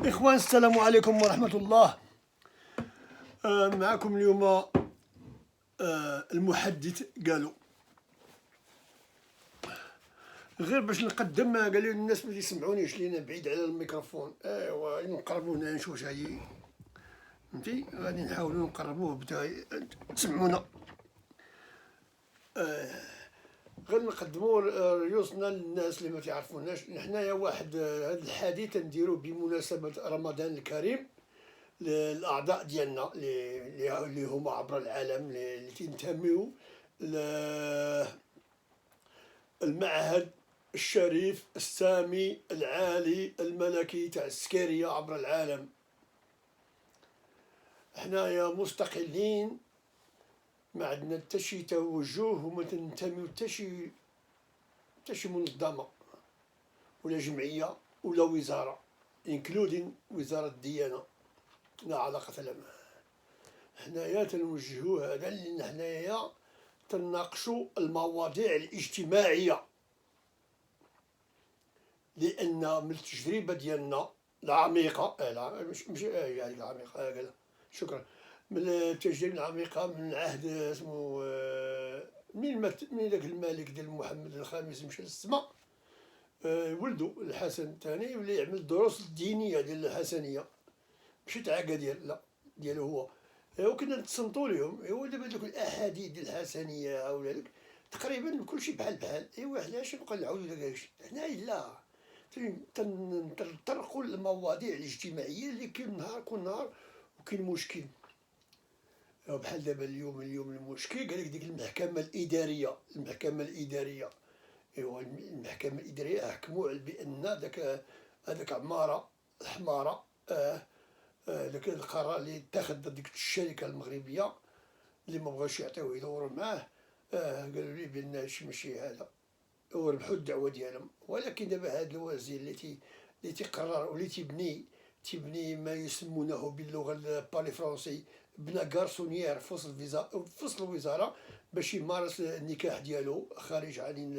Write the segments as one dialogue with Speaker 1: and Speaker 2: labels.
Speaker 1: إخوان السلام عليكم ورحمة الله. معكم اليوم المحدث قالوا غير باش نقدم. قال لي الناس ما يسمعونيش لينا بعيد على الميكروفون. ايوا نقربوا هنا نشوف واش هي فهمتي. غادي نحاولوا نقربوه بدا تسمعونا. غير نقدموا ريوسنا للناس اللي ما تعرفوناش. نحنايا واحد هذا الحديث نديروه بمناسبة رمضان الكريم للأعضاء ديالنا اللي هما عبر العالم اللي تنتميو المعهد الشريف السامي العالي الملكي تاع السكرية عبر العالم. حنايا مستقلين، ما عندنا حتى شي توجه وما تنتميو حتى شي منظمة ولا جمعية ولا وزارة انكلودين وزارة الديانة، لا علاقة لها. حنايا تنوجهو هذا لأن حنايا تناقشوا المواضيع الاجتماعية، لأن من التجربة ديالنا العميقة مش يعني العميقة شكرا، من التجربة العميقة من عهد اسمه من ذاك الملك ديال محمد الخامس مشى للسما، ولدو الحسن الثاني ولا يعمل الدروس الدينية ديال الحسنية، ماشي تاع ديال لا ديالو هو. وكنا نتصنتو لهم. ايوا دابا دوك الاحاديث ديال الحسنية او هذاك تقريبا كلشي بحال. ايوا علاش نبقى نعاودو داك الشيء؟ حنايا لا تنطرقوا المواضيع الاجتماعية اللي كل نهار وكاين مشكل. بحال دابا اليوم المشكل قال لك ديك المحكمة الإدارية. ايوا المحكمة الإدارية حكموا بأن هذاك عمارة الحمارة ذاك القرار اللي اتخذ ضد ديك الشركة المغربية اللي ما بغاوش يعطيوه يدوروا معاه، قالوا لي بأن هادشي ماشي هذا، وربحوا الدعوة ديالهم. ولكن دابا هذا الوزير اللي تيقرر واللي تيبني ما يسمونه باللغة البالي فرونسي بنا كارسونيير في وسط الوزارة باش يمارس النكاح ديالو خارج عن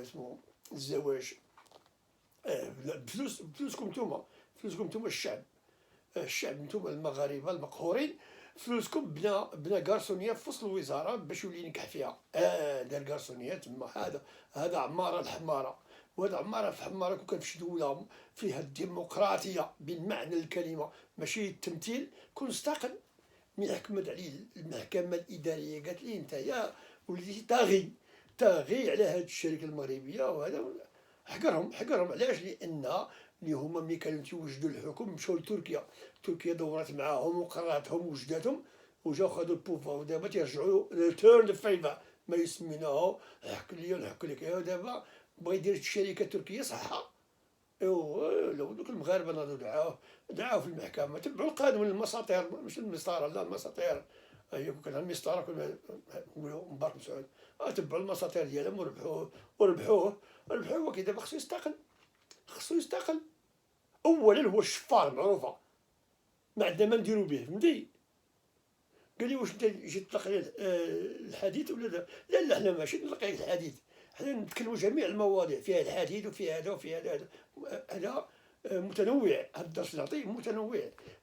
Speaker 1: اسمه الزواج. بفلوسكم نتوما الشعب نتوما المغاربة المقهورين، فلوسكم بنا كارسونية في وسط الوزارة باش يولي ينكح فيها. دار كارسونية تما. هذا عمارة الحمارة. وهذا عمارة في حمارة كون كان في شي دولة فيها الديمقراطية بالمعنى الكلمة ماشي التمثيل كون استقل. من حكمت عليه المحكمة الإدارية قالت لي انت يا وليتي طاغي على هذه الشركة المغربية. وهذا حقرهم. علاش؟ لأن اللي هما ملي كانوا تيوجدوا الحكم مشاو لتركيا دورات معاهم وقراتهم وجداتهم وجاو خدوا البوفوار، ودابا تيرجعوا تيرن فيفا ما يسميناه. حك لك دابا بغا يدير الشركة التركية صحة. ايوا لو دوك المغاربه ناضوا دعاوه في المحكمه تبعوا القانون المساطير مش المسطره، لا المساطير. هي كون كان المسطره كنا نقولوا مبارك مسعود تبعوا المساطير ديالهم وربحوه. ولكن دابا خصو يستقل. اولا هو الشفار معروفه ما عندنا ما نديرو به، فهمتي. قال لي واش انت جيت تطلق لي الحديث ولا لا حنا ماشي نطلق لك الحديث، حنا نتكلموا جميع المواضيع فيها الحديث وفيها هذا وفيها هذا متنوع. هذا الدرس اللي نعطيه متنوع.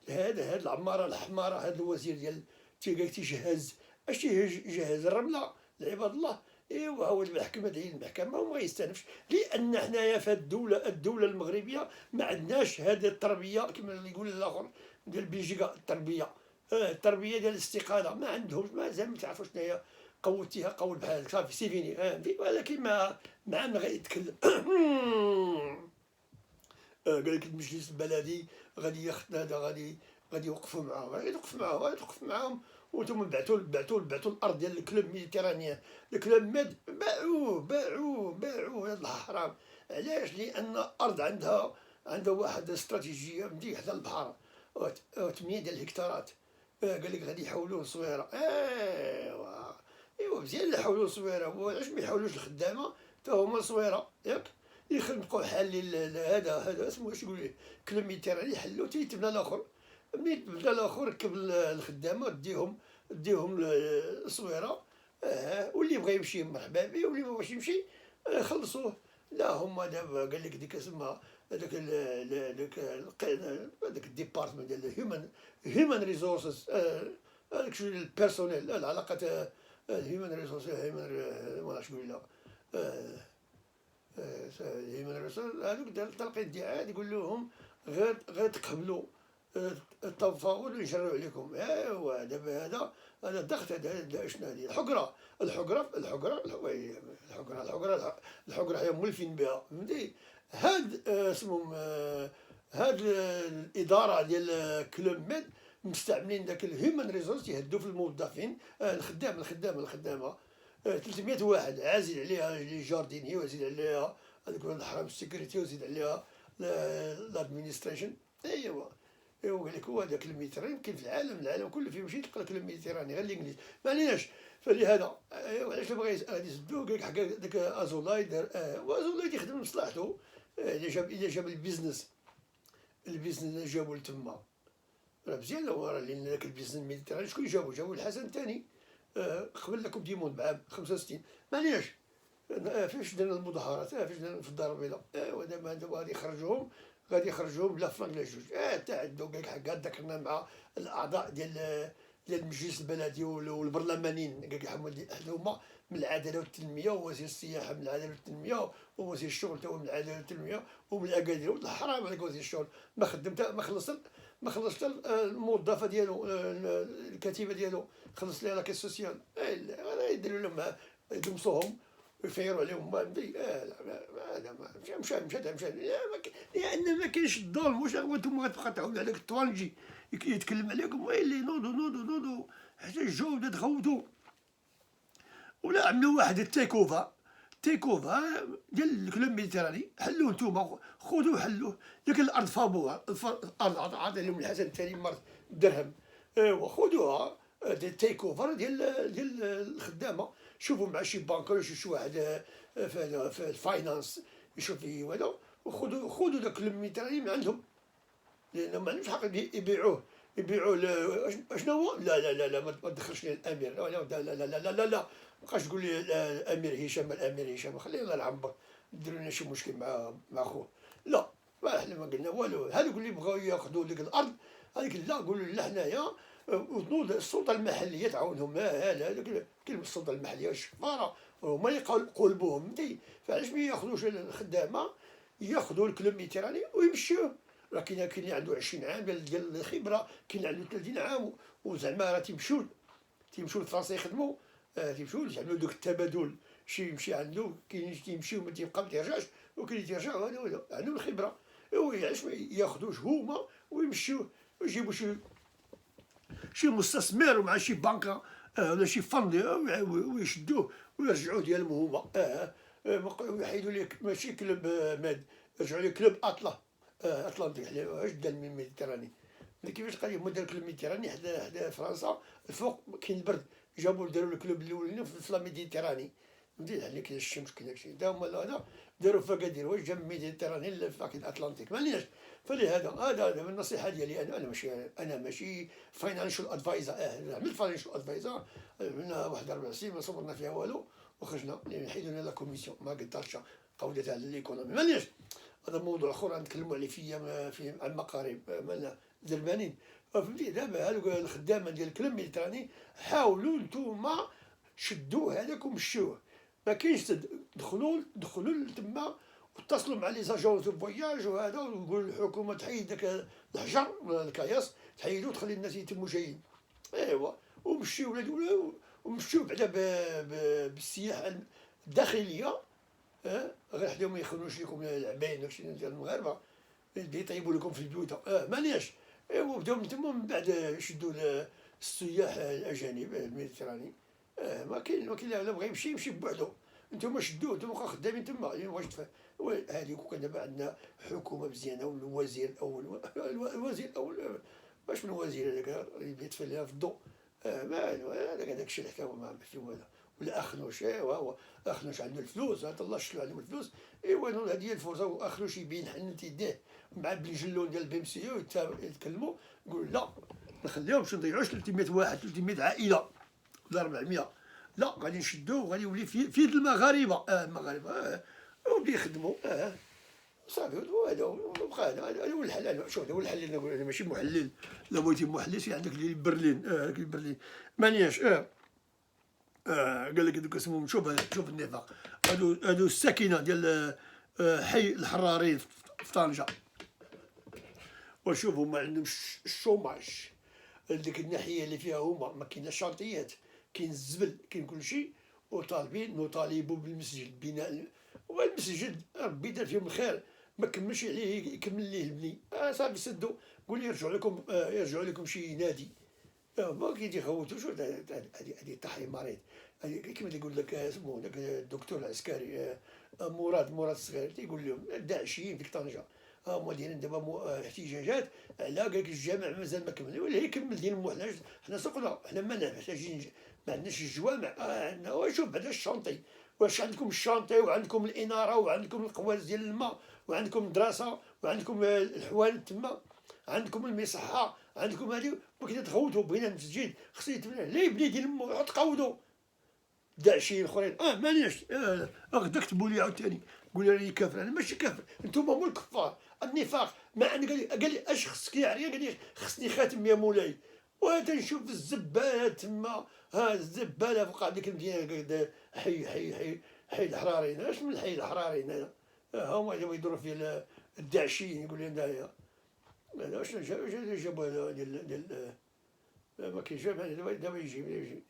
Speaker 1: هذا العماره الحماره هذا الوزير ديال تيجهز اش يجهز الرمله لعباد الله. ايوا هو المحكمه وما يستانفش، لان حنايا في الدوله المغربيه ما عندناش هذه التربيه كما اللي يقول الاخر ديال بلجيكا. التربيه ديال الاستقاله ما عندهمش، مازال ما تعرفوش شناهي قوتيها قول بحال صافي سيفيني. ولكن ما غيتكلم. قال لك المجلس البلدي غادي ياخذ هذا غادي يوقفوا معاهم وانتم بعتوا الارض ديال الكلوب ميديتيرانيان. الكلوب ميد باعوا هذا الحرام. علاش؟ لان الارض عندها واحد استراتيجيه مدي حدا البحر 8 ديال الهكتارات. قال لك غادي يحولوه لصويره. ايوا مزيان يحولوه لصويره، علاش ما يحولوش الخدامه حتى هما صويره ياك يخلقوا حل هذا اسمه واش يقول ليه كلوب ميديتيراني يحلو تيتبنى الاخر. ملي تبدا الاخر ركب الخدامه ديهم الصويره. واللي بغى يمشي مرحبا به واللي ما بغاش يمشي خلصوه. لا هما دابا قال لك ديك اسمها هذاك الديبارتمون ديال هيومن ريسورسز، هذاك شو البيرسونيل، العلاقات، هيومن ريسورسز، ما نعرفش نقول لها، هيومن ريسورسز هذوك تلقى ادعاءات يقول لهم غير تقبلوا التفاوض ونجروا عليكم. ايوا دابا هذا الضغط، هذا شنو هذه الحقره هي مولفين بها، فهمتي. هاد اسمهم هاد الاداره ديال كلوب ميد مستعملين داك الهيومن ريسورس يهدوا في الموظفين، الخدامه 300 واحد، عازل عليها لي جارديني، وزيد عليها هذوك الحرام السيكوريتي، وزيد عليها لادمينستريشن. ايوا قال لك هو هذاك الميديتراني يمكن في العالم كله فيه ماشي تلقى لك الميديتراني غير الانجليز، ما عليناش. فلهذا علاش بغا غادي يسدو، قال لك حكا داك ازولاي دار، وازولاي يخدم لمصلحته. الا جاب البيزنس جابو لتما راه مزيان، راه لان داك البيزنس الميديتراني شكون جابو الحسن الثاني قبل لا كوب دي موند بعام 65، ما عليناش. فاش درنا المظاهرات، فاش درنا في الدار البيضاء، دابا غادي يخرجوهم لا فلان لا جوج. تعدوا قال لك حكا ذكرنا مع الاعضاء ديال المجلس البلدي والبرلمانيين، قال لك هما من العداله والتنميه، ووزير السياحه من العداله والتنميه، ووزير الشغل تا هو من العداله والتنميه، ومن الاكادير. الحرام عليك وزير الشغل ما خدم ما خلصت الموظفه ديالو، الكتيبه ديالو خلص ليها لاكيس سوسيال. هذا يديروا لهم يدمسوهم ويفيروا عليهم. هذا مشى لان ما كاينش الظلم. واش نتوما غتبقى تعاود عليك الطوانجي يتكلم عليكم، ويلي نوضوا حتى الجوده تغوتوا، ولا عملوا واحد التيك اوفر ديال الكلوب ميديتراني. حلوه نتوما، خذوه حلوه. لكن الارض فابوها، الارض عاد لهم الحسن الثاني مرت درهم، ايوا خذوها تيك اوفر ديال الخدامه. شوفوا مع شي بانكر، شي واحد في الفاينانس يشوف فيه هذا، وخذوا داك الميديتراني من عندهم، لان ما عندهمش حق يبيعوه شنو هو. لا ما تدخلش لي الامير، لا مابقاش تقول لي الامير هشام، خليه الله يعمر، ديروا لنا شي مشكل مع خوه. لا ما احنا ما قلنا والو. هذوك اللي بغاو ياخذوا ديك الارض هذيك، لا قولوا لا حنايا وتنوض السلطه المحليه تعاونهم. هذاك كلمه السلطه المحليه الشفاره هما اللي قلبوهم انتي. فعلاش ما ياخذوش الخدامه، ياخذوا الكلوب ميديتراني ويمشيوه. راه كاين اللي عنده 20 عام ديال الخبره، كاين اللي عنده 30 عام، وزعما راه تيمشيو لفرنسا يخدموا، تيمشيو يعملوا دوك التبادل. شي يمشي عنده، كاين تيمشيو ما تيبقى ما تيرجعش، وكاين اللي تيرجع هذا عندهم الخبره. علاش ما ياخذوش هما ويمشيو ويجيبوا شي مستثمر ومع شي بنكه ولا شي فند ويشدوه ويرجعوه ديالهم هما. ويحيدوا لك ماشي كلوب ماد، يرجعوا لك كلوب اطلنطيك، واش دا من الميديتراني. كيفاش قال هما داروا كلوب ميديتراني حدا فرنسا الفوق كاين البرد، جابوا داروا الكلوب الاولين في الميديتراني، فهمتي عليك الشمس كاين داكشي. دا هما هذا داروا فكادير، واش جا من الميديتراني فاك الاطلنطيك، معليش. فلهذا هذا من النصيحه ديالي انا ماشي فاينانشال ادفايزر. عملت فاينانشال ادفايزر، عملنا واحد 4 سنين ما صبرنا فيها والو، وخرجنا لان حيدوا لنا لا كوميسيون ما قدرتش قودتها على ليكونومي. معليش هذا موضوع اخر نتكلموا عليه في عن مقارب مالنا زربانين. فهمتي دابا هذوك الخدامه ديال الكلوب ميديتراني حاولوا نتوما شدوه هذاك ومشوه، ما كاينش دخلوا تما واتصلوا مع لي زاجونس دو فواياج وهذا، ويقولوا الحكومه تحيد داك الحجر ولا الكياس، تحيدو تخلي الناس يتموا جايين. ايوا ومشيو بعدا بالسياحه الداخليه. غير حداهم ما يخلوش لكم العباين داكشي ديال المغاربه يطيبوا لكم في البيوت، مانيش. ايوا بداو من تما، من بعد شدوا السياح الاجانب الميديتراني. ما كاين لا بغى يمشي بوحدو. نتوما شدوه، نتوما خدامين تما، واش هذيك كان دابا عندنا حكومه مزيانه، والوزير الاول واش من وزير هذاك اللي يتفلها في الضوء، هذاك الشيء اللي حكاو ما في والو. ولا اخنوش، هو اخنوش عنده الفلوس، الله شلو عندهم الفلوس. هذه هي الفرصه. واخنوش يبين حنت يديه مع بن جلون ديال البي ام سي يتكلموا، يقول لا ما نخليهمش نضيعوش 300 واحد 300 عائله ولا 400. لا غادي نشدوه وغادي يولي في يد المغاربه. المغاربه وبيخدموا صافي. وهذا بقى هذا هو الحل. شوف هذا هو الحل اللي نقول أنا، ماشي محلل. لا بغيتي محلل سير عندك اللي برلين، هذاك اللي برلين مانياش. قال لك هذوك اسمهم، شوف النفاق. هادو الساكنه ديال حي الحراريين في طنجة. وشوف هما عندهم الشوماج. ديك الناحيه اللي فيها هما ما كايناش شرطيات، كاين الزبل، كاين كلشي. وطالبين نطالب بالمسجد، بناء والمسجد ربي دار فيهم الخير، ما كملش عليه، يكمل ليه البني. صافي سدوا. قول لي يرجعوا لكم شي نادي. ما كيتيخوتوا. شو هذه تحريم مريض. هذه كيما يقول لك اسمه ذاك الدكتور العسكري مراد الصغير، تيقول لهم الداعشيين في طنجة هما دايرين دابا احتجاجات على قال لك الجامع مازال ما كمل. ولا يكمل دين مو حنا سقنا، حنا ما محتاجين، ما عندناش الجوامع. عندنا شوف بعدا الشانطي. واش عندكم الشانطي وعندكم الاناره وعندكم القواز ديال الماء وعندكم دراسه وعندكم الحوانت تما، عندكم المصحه، عندكم هذه. وكي تخوتوا بغينا المسجد خصو يتبنى لا يبني ديال مو تقاوضوا داعشين اخرين. مانيش غدا كتبوا لي عاوتاني قول لي راني كافر. انا ماشي كافر، انتم هما الكفار. النفاق ما عندك. قال لي اش خصك يا عريان؟ قال لي خصني خاتم يا مولاي. وتنشوف الزباله تما، الزباله فوق هذيك المدينه. حي الحراريين. اش من الحي الحراريين هذا؟ هما يدوروا في الداعشين. يقول لي هنايا هذا واش جابوا هذا ديال ما كيجاب. دابا يجي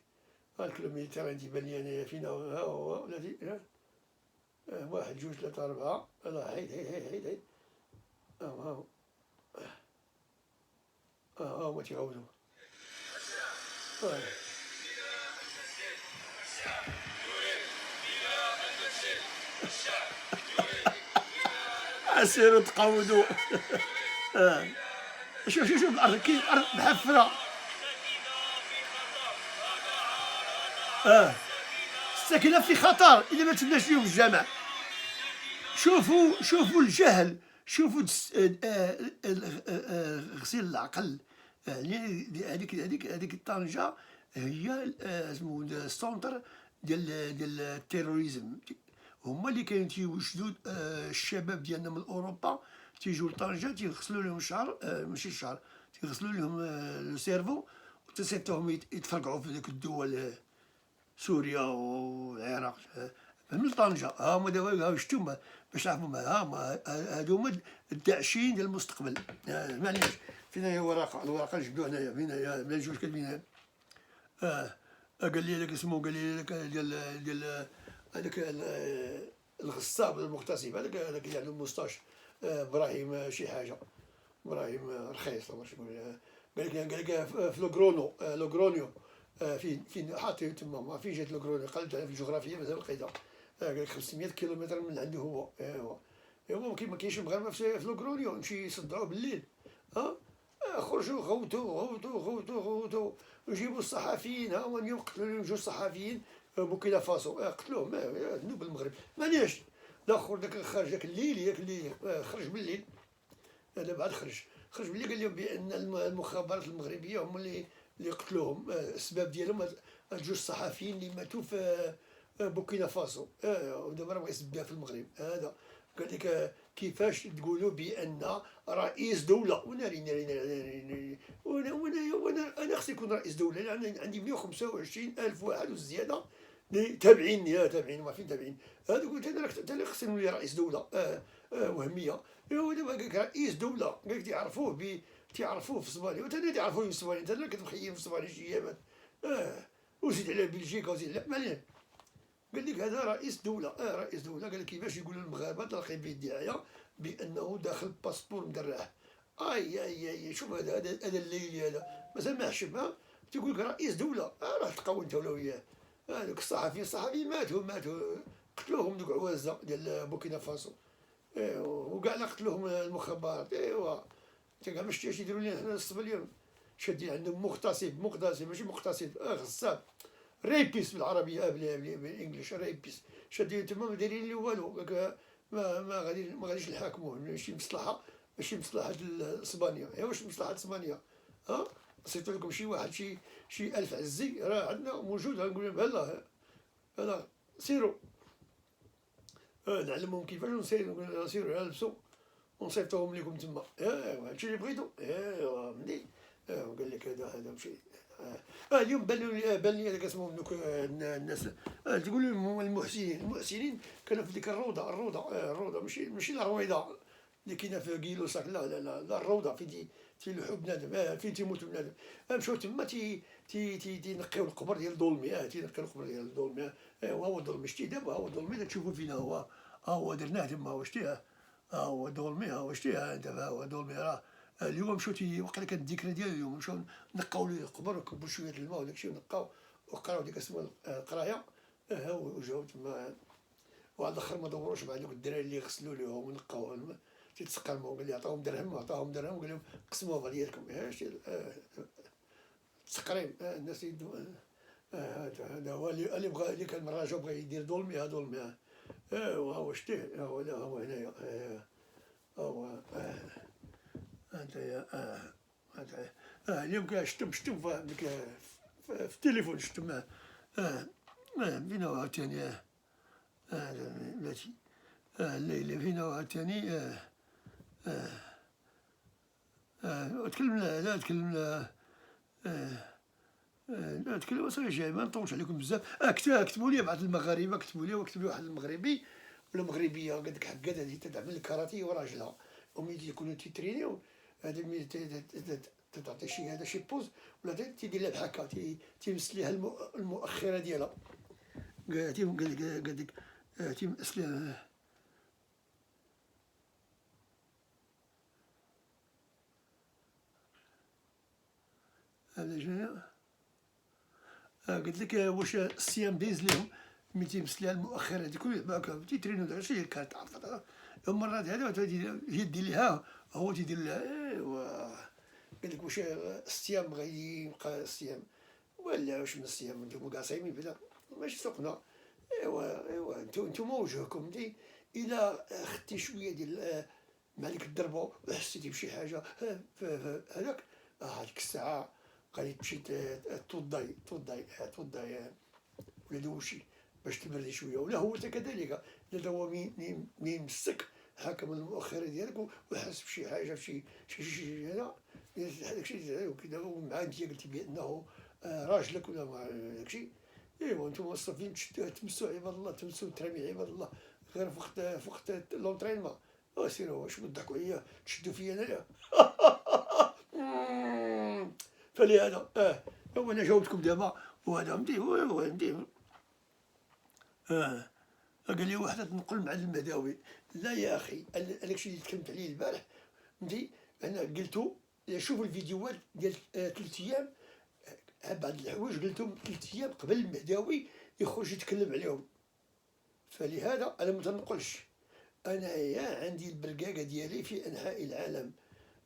Speaker 1: هاد الكيلومتر تيبان لي انايا فينا. ها هو الذي واحد جوج ثلاثة أربعة. يلاه حيد. ها هو ها هو تيعاودو. سيروا تقاودوا. شوف الأرض كي الأرض محفرة. الساكنة في خطر إذا ما تبناش ليهم الجامع. شوفوا الجهل. شوفوا غسيل العقل. هذيك طنجة هي اسمو السونتر ديال التيروريزم. هما اللي كاين تيوجدوا الشباب ديالنا من اوروبا تيجوا لطنجة تيغسلوا لهم الشعر، ماشي الشعر، تيغسلوا لهم لو سيرفو وتسيطوهم يتفرقعوا في ذيك الدول، سوريا والعراق من طنجة. هما دابا شفتوا باش تعرفوا هادو هما الداعشين ديال المستقبل. معليش فين هي الورقه نجبدوها هنايا. فين هي؟ ما جوج كاتبين. قال لي لك اسمه، قال لي لك ديال هذاك الغصاب المغتصب، هذاك اللي عنده الموستاش، ابراهيم شي حاجه، ابراهيم رخيص واش يقول. قال لك في لوغرونيو فين حاطين تما. ما فين جات لوغرونيو؟ قلبت على في الجغرافيا مازال لقيتها. قال لك 500 كيلومتر من عنده هو. ايوا ما كاينش مغاربه في لوغرونيو. نمشي يصدعوه بالليل. خرجوا غوتوا وجيبوا الصحفيين. هما اليوم قتلوا لهم جوج صحفيين بوركينا فاسو. قتلوهم ذنوب المغرب. مانيش الاخر داك خرج داك الليل، ياك الليل خرج بالليل. هذا بعد خرج بالليل قال لهم بان المخابرات المغربيه هما اللي قتلوهم. السبب ديالهم جوج صحفيين اللي ماتوا في بوركينا فاسو. ودابا راه يسب بها في المغرب. هذا قال لك كيفاش تقولوا بان رئيس دوله؟ وانا انا خصني نكون رئيس دوله. انا عندي 125 الف واحد وزياده تابعيني. تابعين ما فين تابعين. هذا قلت انا اللي خصني نولي رئيس دوله وهميه. ايوا دابا قال لك رئيس دوله. قال لك تعرفوه في صبالي. وانت تعرفوني في صبالي. انت اللي كتخيم في صبالي شي ايامات. وزيد على بلجيكا وزيد لا مالين. قال لك هذا رئيس دوله. رئيس دوله. قال لك كيفاش يقولوا للمغاربه تلقي به الدعايه بانه داخل باسبور مدرع. اي شوف هذا الليلي هذا مازال ما حشم. تيقول لك رئيس دوله. راه تلقاو انت ولا وياه. هذوك الصحفيين ماتوا قتلوهم دوك عوازه ديال بوركينا فاسو. وكاع قتلوهم المخابرات. ايوا انت كاع ما شفتيش يديروا لنا حنا الصبا اليوم. شادين عندهم مغتصب ماشي مغتصب، غصاب، ريبيس بالعربيه بالانجليش. ريبيس شادين تما دايرين لي والو. ما غاديش نحاكموه. ماشي مصلحه اسبانيا. واش مصلحه اسبانيا؟ صيفط لكم شي واحد شي 1000 عزي راه عندنا موجود. غنقول لهم هلا سيروا. نعلمهم كيفاش نسيرو نلبسو ونصيفطوهم لكم تما. ايوا هادشي اللي بغيتو. ايوا ملي قال لك هذا ماشي. اليوم بان لي هذاك اسمهم دوك الناس تقول لهم هما المحسنين كانوا في ديك الروضه ماشي الرويضه اللي كاينه في كيلوساك، لا الروضه فين تيلوحوا بنادم، فين تيموت بنادم. مشاو تما تينقيو القبر ديال الظلمي، تينقيو القبر ديال الظلمي. ايوا هو الظلمي شتي دابا، هو الظلمي اللي تشوفوا فينا هو درناه تما، هو شتيه، هو الظلمي، هو شتيه دابا، هو الظلمي راه. اليوم مشاو وقيلا كانت الذكرى ديال اليوم، مشاو نقاو ليه القبر وكبوا شويه الماء وداكشي ونقاو وقراو ديك اسمها القرايه. وجاو تما. وعلى الاخر ما دوروش مع دوك الدراري اللي غسلوا ليهم ونقاوهم، تيتسقموا، قال لي عطاهم درهم، عطاهم درهم وقال لهم قسموها ديالكم. شتي التسقريم. الناس يدو. هذا هو اللي بغى، اللي كان من الرجا بغى يدير ظلمي ظلمي. ايوا هو شتيه، هو لا هو هنايا. هو هذايا. هذا اليوم شتم في التليفون شتم. فين هو عاوتاني بلاتي. الليلة فين هو عاوتاني. تكلم لا تكلم لا تكلم صافي جاي، ما نطولش عليكم بزاف. كتبوا لي بعض المغاربه، كتبوا لي واحد المغربي ولا مغربيه قال لك حكات هذه تدعم الكاراتيه وراجلها، وملي تيكونوا تيترينيو هذا ملي تعطي شي هذا شي بوز ولا تيدير لها بحال هكا، تيمس ليها المؤخره ديالها. قال لك تيمس ليها. هذا شنو قلت لك، واش الصيام دايز لهم ملي تيمس ليها المؤخره هذيك هكا تيترينو داكشي اللي كانت عرفتها. مرات هذا يدي ليها هو تيدير لها. ايوا قال لك واش الصيام غيبقى الصيام ولا واش من الصيام؟ نتوما كاع صايمين بلا ماشي سوقنا. ايوا نتوما وجهكم الا خدتي شويه ديال مع ديك الضربه وحسيتي بشي حاجه هذاك هذيك الساعه غادي تمشي توضاي ولا دوشي باش تبردي شويه. ولا هو كذلك، الا هو مين يمسك حاكم المؤخره ديالك وحس بشي حاجه شي هذا هذاك الشيء وكذا، ومع انت قلتي بانه راجلك ولا مع داكشي. ايوا نتوما الصافيين تمسوا عباد الله، تمسوا ترامي عباد الله غير في وقت لونطرينمون. سيروا واش تضحكوا عليا تشدوا فيا انايا. فلهذا هو انا جاوبتكم دابا وهذا مدي. قال لي واحد تنقل مع المهداوي. لا يا اخي، هذاك الشيء اللي تكلمت عليه البارح انا قلتو. شوف الفيديوهات ديال 3 ايام، بعض الحوايج قلتهم 3 ايام قبل المهداوي يخرج يتكلم عليهم. فلهذا انا ما تنقلش. انايا عندي البرقاقه ديالي في انحاء العالم،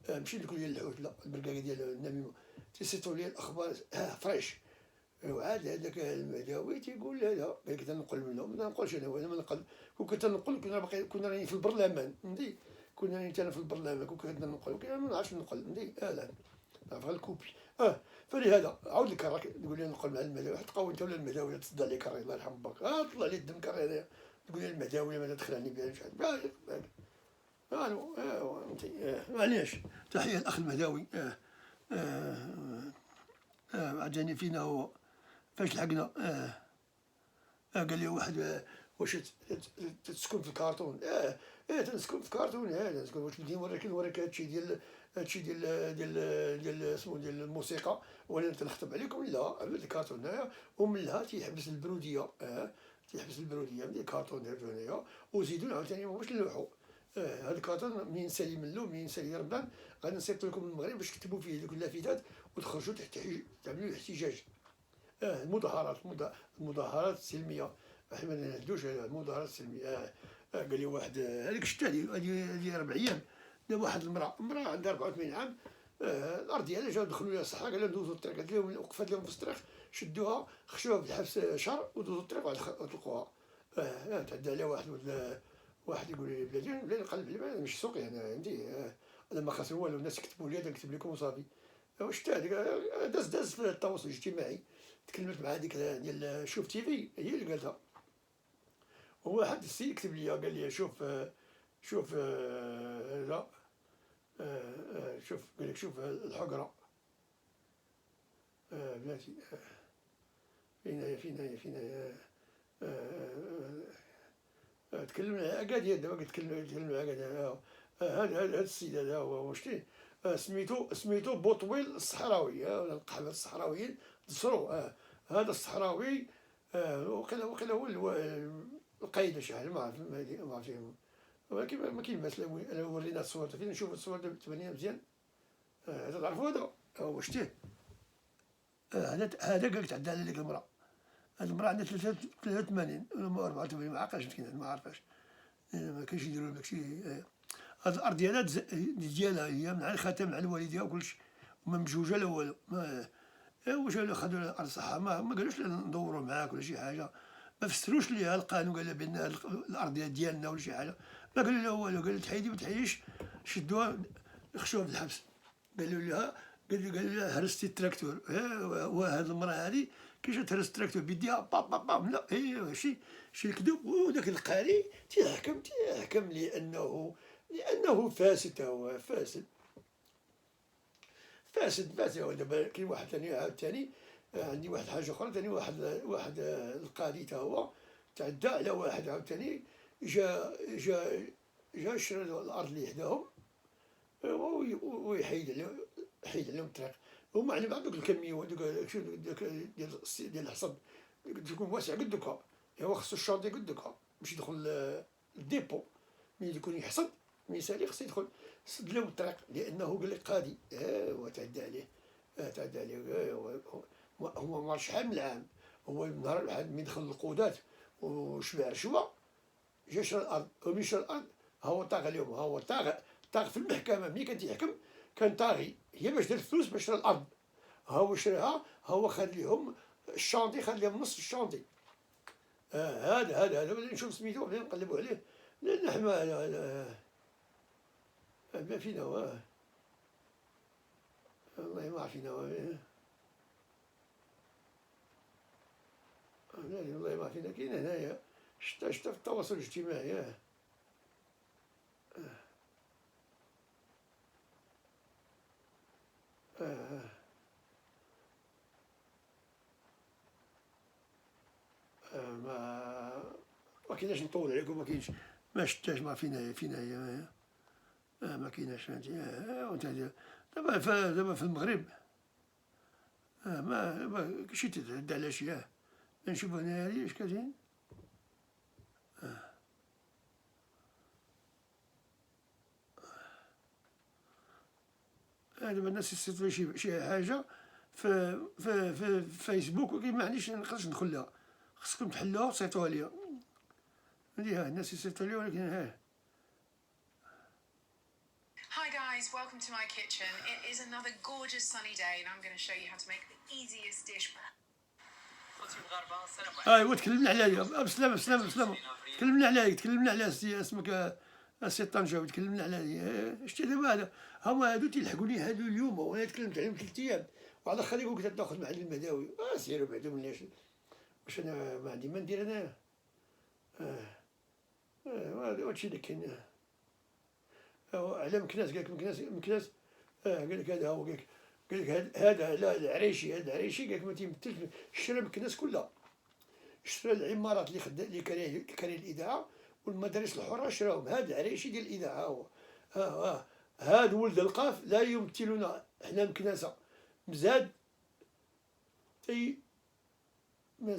Speaker 1: ماشي نقول ديال الحوت، لا البرقاقه ديال النميمه تيسيطوا لي الاخبار فريش. وعاد هذاك المهداوي تيقول لا قال لك تنقل منهم، ما نقولش انا ما نقل. كون كنت نقل كنا راني في البرلمان كنا راني انا في البرلمان كون كنت نقل، ولكن ما نعرفش نقل لا نعرف غير الكوبي. فلهذا عاود لك راك تقول لي نقل مع المهداوي، تقاو انت ولا المهداوي تصدع لي كاري الله يرحم باك. طلع لي الدم كاري هذايا تقول لي المهداوي ما تدخلني بها مش عارف. معليش. تحيه الاخ المهداوي. عجاني فينا هو فاش لحقنا. قال لي واحد واش تسكن في الكارتون؟ تنسكن في الكارتون. تنسكن واش بدي نوريك هادشي ديال اسمو ديال الموسيقى ولا تنخطب عليكم؟ لا عمل الكارتون هنايا ومنها تيحبس البروديه. تيحبس البروديه من الكارتون ديالو هنايا وزيدوا عاوتاني باش نلوحوا. هذا الكارتون منين سالي منو منين سالي رمضان غادي نصيفط لكم من المغرب باش تكتبوا فيه دوك اللافتات وتخرجوا تعملوا الاحتجاج. المظاهرات السلميه. احنا ما نهدوش على المظاهرات السلميه. قال لي واحد هذيك شتا هذه 4 ايام واحد المراه عندها 84 عام. الارض ديالها جاو دخلوا لها الصحراء قال لهم دوزوا الطريق، قالت لهم وقفت لهم في الطريق شدوها خشوها في الحبس شهر ودوزوا الطريق وطلقوها. تعدى عليها واحد يقول لي بلاتي نقلب على مش سوقي انا عندي. انا ما خاسر والو، الناس يكتبوا لي نكتب لكم وصافي. واش هذيك داز في التواصل الاجتماعي، تكلمت مع هذيك ديال شوف تيفي هي اللي قالتها. وواحد السيد كتب لي قال لي شوف شوف لا شوف قال لك شوف الحقرة بلاتي فين هي تكلمنا قاعد دابا تكلم قاعد هذا السيد هذا هو واش سميتو بوطويل الصحراوي ولا القحبة الصحراويين دسرو هذا الصحراوي وقيلا هو القايد شي حاجة ما عرفت ولكن ما كاين باس لو ورينا الصور فين نشوف الصور تبان مزيان هذا تعرفوا هذا هو شتيه هذا قال تعدى على ديك المرأة. هاد المرأة عندها 83 ولا 84 ما عقلش مسكينة ما عارفاش ما كاينش يديروا داكشي. هاد الأرض ديالها هي من الختام على والديها وكلشي وما مجوجة لا والو واش خدوا الأرض صحة ما قالوش ندوروا معاك ولا شي حاجة ما فسروش ليها القانون قال لها بأن الأرض ديالنا ولا شي حاجة ما قالوا لها والو قال لها تحيدي ما تحيديش شدوها خشوها في الحبس. قالوا لها هرستي التراكتور وهاد المرأة هادي كيفاش تهرس التراكتور بيديها باب باب باب لا شي الكذوب. وداك القاري تيحكم لأنه فاسد هو فاسد هو. دابا كاين واحد ثاني عاوتاني عندي واحد حاجة أخرى ثاني واحد القاضي تا هو تعدى على واحد عاوتاني جا شرا الأرض اللي حداهم ويحيد عليهم الطريق. هما على بعض دوك الكمية ديال الحصد تكون واسع قد دوكا هو خصو الشانطي قد دوكا باش يدخل الديبو ملي يكون يحصد ملي يسالي خصو يدخل سد لهم الطريق لأنه قال لك قاضي هو تعدى عليه هو شحال من عام هو نهار الواحد ملي دخل القودات وشبع رشوة جا شرا الأرض وملي شرا الأرض هو طاغ عليهم هو طاغ في المحكمة ملي كان تيحكم كان طاغي هي باش دار الفلوس باش شرا الأرض هو شراها هو خد لهم الشانطي خد لهم نص الشانطي. هذا بدا نشوف سميتو بدا نقلبوا عليه لأن حنا ما فينا والله ما عرفينا والله ما فينا كاين هنايا شتا في التواصل الاجتماعي ما كايناش نطول عليكم ما كاينش ما شتاش ما فينا هي ما كايناش فهمتي وانت دابا في المغرب ما شي تتعدى على شي نشوف هنا هادي اش كاين دابا الناس يصيفطوا شي حاجة في فيسبوك ولكن ما عنديش نقدرش ندخل لها خصكم تحلوها وتصيفطوها ليا الناس يصيفطوا لي ولكن
Speaker 2: Hi guys, welcome to my kitchen. It is another gorgeous sunny day and I'm going to show you how to make the easiest dish.
Speaker 1: ايوا تكلمنا عليها بسلامة تكلمنا على اسمك السي طنجاوي تكلمنا على شتي دابا هما هادو تيلحقوني هادو اليوم وانا تكلمت عليهم 3 ايام وعلى خلي قلت تاخذ معلم المداوي سيروا بعدو مليش واش انا ما عندي ما ندير انايا هادشي اللي كاين على مكناس قالك مكناس قال لك هذا هو قال لك هذا العريشي قال لك ما تيمثلش شرا مكناس كلها شرا العمارات اللي كاريه الاذاعه والمدارس الحره شراهم هذا العريشي ديال الاذاعه هو هاد ولد القاف لا يمثلنا حنا مكناسه مزاد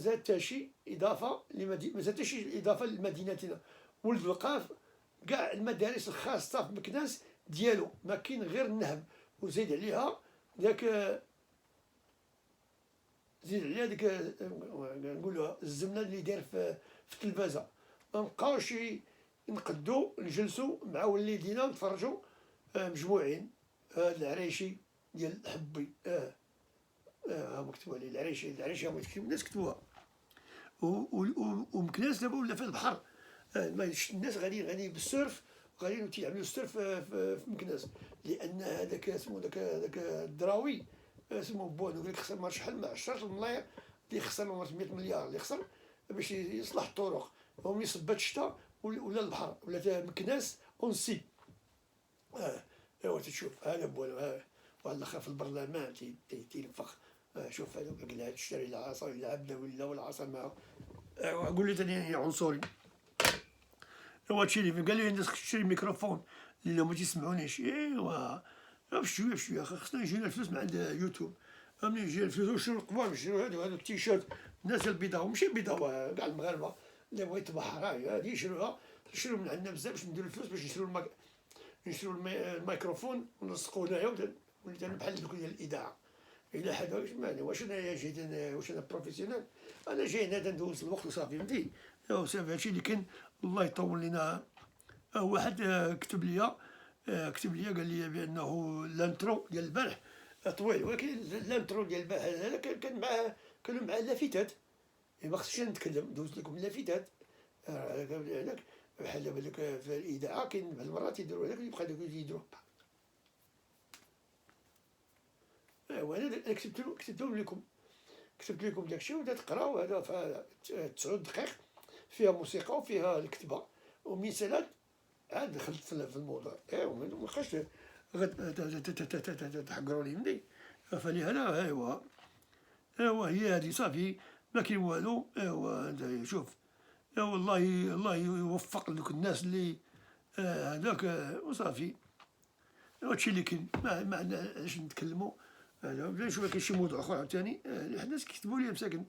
Speaker 1: حتى شي اضافه لمدينتنا ولد القاف كاع المدارس الخاصه في مكناس ديالو ما كاين غير النهم وزيد عليها داك نقولوها الزمنه اللي داير في التلفازه ما نبقاوش نقدو نجلسو مع وليدينا نتفرجوا مجموعين. هذا العريشي ديال حبي مكتوب عليه العريشي هما الناس كتبوها ومكناس دابا ولا في البحر الناس غاديين بالسيرف غاديين تيعملوا السيرف في مكناس لان هذاك اسمو داك الدراوي اسمو بونو قال لك خسر شحال ما 10 ملاير اللي خسر 100 مليار اللي خسر باش يصلح الطرق وملي صبات الشتا ولا البحر ولا مكناس اونسي. ايوا تشوف هذا بوالو. واحد الاخر في البرلمان تينفخ. شوف هذا قلعة تشتري العصا يلعب ولا والعصا معاه. قول لي ثاني عنصري. ايوا هادشي اللي قال لي خصك تشري ميكروفون اللي ما تيسمعونيش. ايوا بشويه بشويه خصنا يجينا الفلوس من عند يوتيوب. ملي يجي الفلوس نشرو القباب نشرو هادو التيشيرت الناس البيضاء وماشي البيضاء كاع المغاربه اللي بغا يتبحر هادي يشروها. يشرو من عندنا بزاف باش نديرو الفلوس باش نشرو الميكروفون ونلصقو هنايا وليت انا بحال دوك ديال الاذاعه. الا حدا واش انا جيت واش انا بروفيسيونيل. انا جاي هنا تندوز الوقت وصافي فهمتي. ايوا صافي هادشي اللي كاين. الله يطول لينا. واحد كتب لي قال لي بانه الانترو ديال البارح طويل، ولكن الانترو ديال البارح هذا كانوا معاه لافتات. ما خصنيش نتكلم دوزت لكم اللافتات. هذاك بحال دابا داك في الاذاعه كاين بعض المرات يديروا هذاك يبقى داك يديروا. ايوا انا كتبت لكم داكشي وبدا تقراو. هذا في 9 دقائق فيها موسيقى وفيها الكتابه ومثالات. عاد دخلت في الموضوع. ايوا مابقاش تحقروني فهمتي. فلهذا ايوا هي هذه صافي ما كاين والو. ايوا انت شوف. ايوا الله يوفق دوك الناس اللي هذاك وصافي. هادشي اللي كاين. ما عندناش نتكلموا. بلا نشوف كاين شي موضوع اخر عاوتاني. الناس كيكتبوا لي مساكن.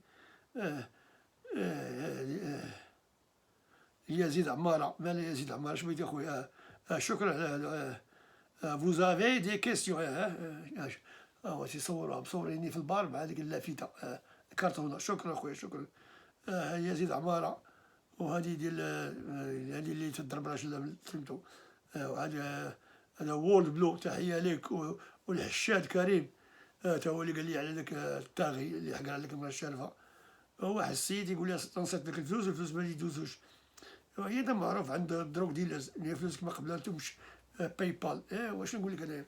Speaker 1: يزيد عمارة. مالا يزيد عمارة اش بغيتي اخويا. شكرا. فوز افي دي كيسيون. هو تيصوروها مصوريني في البار مع ديك اللافته الكرتونه. شكرا اخويا شكرا. يزيد عمارة. وهذه ديال هذه اللي تضرب راجل فهمتو. هذا وولد بلو. تحيه ليك. والحشاد كريم تا هو اللي قال لي على داك الطاغي اللي حقر عليك المراه الشارفه. واحد السيد يقول لي تنصيفط لك الفلوس والفلوس ما يدوزوش. هي هذا معروف عند الدروك ديلرز اللي فلوس كما قبلتهمش باي بال. واش نقول لك انايا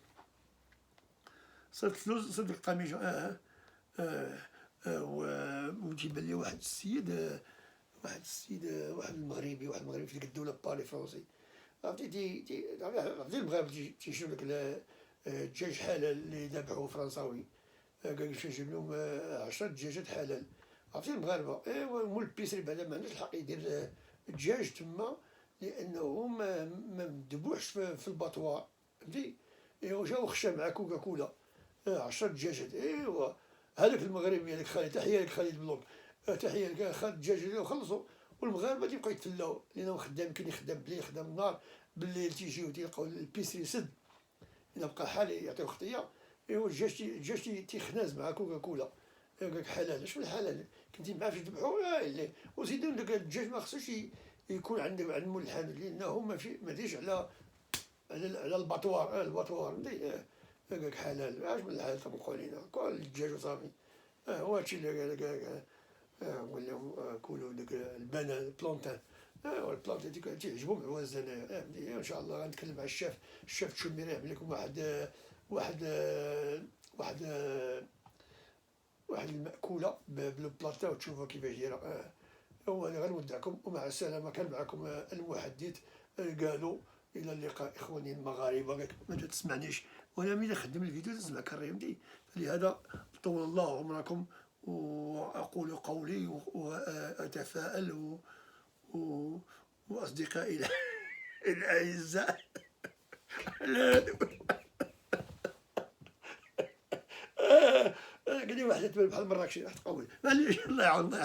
Speaker 1: صيفط فلوس صيفط لك قميجه. وتيبان لي واحد السيد واحد المغربي في ديك الدوله باري فرونسي. عرفتي المغاربه تيشرو لك الدجاج حلال اللي ذبحوه فرنساوي. قال لك يجيب لهم 10 دجاجات حلال. عرفتي المغاربه. ايوا مول البيسري بعدا ما عندوش الحق يدير الدجاج تما لانه ما مذبوحش في الباطوار فهمتي. ايوا جاو خشى مع كوكا كولا 10 دجاجات. ايوا هذاك المغربي هذاك خالد. تحيه لك خالد بلوك. تحيه لك خالد الدجاج وخلصوا. والمغاربه تيبقاو يتفلاو لانهم خدام. كاين يخدم بالليل يخدم النهار. بالليل تيجيو تيلقاو البيسري سد. الا بقى حالي يعطيو خطيه. ايوا الدجاج تيخناز مع كوكا كولا. قال لك حلال. اش من الحلال كنتي معاه فاش ذبحوه. وزيدوا داك الدجاج ما خصوش يكون عند مول الحانوت لانه ما ديش على الباطوار. الباطوار فهمتي. قال لك حلال. اش من الحلال تبقوا لينا كل الدجاج وصافي. هو هادشي اللي قال نقول لهم كلوا داك البنان البلونتان. البلونتان تيعجبهم عواز انايا. ان شاء الله غنتكلم مع الشاف تشوميري يعمل لكم واحد المأكولة بالبلاطة وتشوفوا كيفاش دايرة. هو أنا غنودعكم ومع السلامة. كان معكم المحدث قالوا إلى اللقاء إخواني المغاربة. ما تسمعنيش وأنا ملي نخدم الفيديو تسمع كريمتي. فلهذا طول الله عمركم وأقول قولي وأتفائل وأصدقائي الأعزاء. قال لي واحد تبان بحال مراكشي واحد قوي معليش الله يعاون.